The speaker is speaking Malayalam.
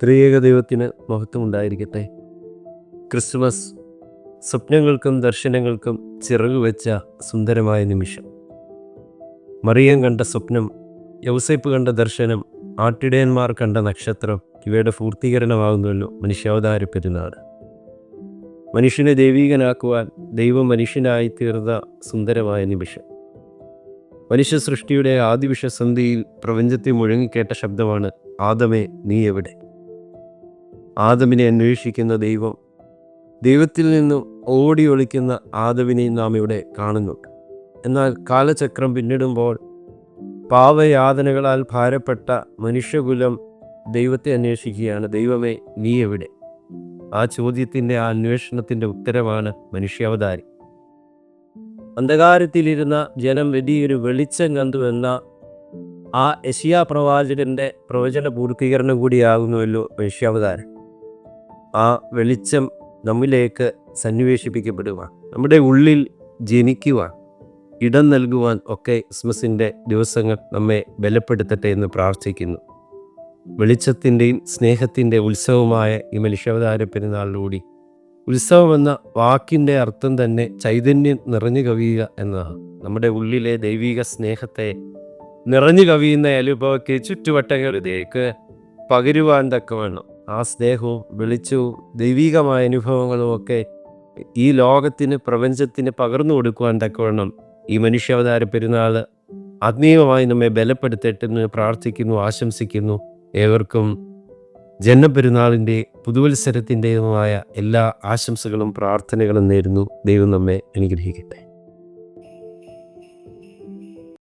ത്രിയേക ദൈവത്തിന് മഹത്വം ഉണ്ടായിരിക്കട്ടെ. ക്രിസ്മസ് സ്വപ്നങ്ങൾക്കും ദർശനങ്ങൾക്കും ചിറകു വെച്ച സുന്ദരമായ നിമിഷം. മറിയം കണ്ട സ്വപ്നം, യൗസേപ്പ് കണ്ട ദർശനം, ആട്ടിടയന്മാർ കണ്ട നക്ഷത്രം, ഇവയുടെ പൂർത്തീകരണമാകുന്നല്ലോ മനുഷ്യാവതാര പെരുന്നാൾ. മനുഷ്യനെ ദൈവീകനാക്കുവാൻ ദൈവം മനുഷ്യനായി തീർന്ന സുന്ദരമായ നിമിഷം. മനുഷ്യ സൃഷ്ടിയുടെ ആദിവിഷസന്ധിയിൽ പ്രപഞ്ചത്തെ മുഴങ്ങിക്കേട്ട ശബ്ദമാണ്, ആദമേ നീ എവിടെ? ആദമിനെ അന്വേഷിക്കുന്ന ദൈവത്തിൽ നിന്നും ഓടി ഒളിക്കുന്ന ആദമിനെ നാം ഇവിടെ കാണുന്നുണ്ട്. എന്നാൽ കാലചക്രം പിന്നിടുമ്പോൾ പാവയാതനകളാൽ ഭാരപ്പെട്ട മനുഷ്യകുലം ദൈവത്തെ അന്വേഷിക്കുകയാണ്. ദൈവമേ നീ എവിടെ? ആ ചോദ്യത്തിൻ്റെ, ആ അന്വേഷണത്തിൻ്റെ ഉത്തരമാണ് മനുഷ്യാവതാരം. അന്ധകാരത്തിലിരുന്ന ജനം വലിയൊരു വെളിച്ചം കണ്ടു എന്ന ആ യെശയ്യാ പ്രവാചകൻ്റെ പ്രവചന പൂർത്തീകരണം കൂടിയാകുന്നുവല്ലോ മനുഷ്യാവതാരം. ആ വെളിച്ചം നമ്മിലേക്ക് സന്നിവേശിപ്പിക്കപ്പെടുവാൻ, നമ്മുടെ ഉള്ളിൽ ജനിക്കുവാൻ, ഇടം നൽകുവാൻ ഒക്കെ ക്രിസ്മസിൻ്റെ ദിവസങ്ങൾ നമ്മെ ബലപ്പെടുത്തട്ടെ എന്ന് പ്രാർത്ഥിക്കുന്നു. വെളിച്ചത്തിൻ്റെയും സ്നേഹത്തിൻ്റെ ഉത്സവമായ ഈ മനുഷ്യാവതാര പെരുന്നാളിലൂടെ, ഉത്സവം എന്ന വാക്കിൻ്റെ അർത്ഥം തന്നെ ചൈതന്യം നിറഞ്ഞു കവിയുക എന്നതാണ്. നമ്മുടെ ഉള്ളിലെ ദൈവിക സ്നേഹത്തെ നിറഞ്ഞു കവിയുന്ന അനുഭവಕ್ಕೆ ചുറ്റുവട്ടങ്ങളിലേക്ക് പകരുവാൻ തക്കവണ്ണം ആ സ്നേഹവും വെളിച്ചവും ദൈവികമായ അനുഭവങ്ങളും ഒക്കെ ഈ ലോകത്തിന്, പ്രപഞ്ചത്തിന് പകർന്നു കൊടുക്കുവാൻ തക്കവണ്ണം ഈ മനുഷ്യാവതാര പെരുന്നാൾ ആത്മീയമായി നമ്മെ ബലപ്പെടുത്തട്ടെ എന്ന് പ്രാർത്ഥിക്കുന്നു, ആശംസിക്കുന്നു. ഏവർക്കും ജന്മപ്പെരുന്നാളിൻ്റെ പുതുവത്സരത്തിൻ്റെതുമായ എല്ലാ ആശംസകളും പ്രാർത്ഥനകളും നേരുന്നു. ദൈവം നമ്മെ അനുഗ്രഹിക്കട്ടെ.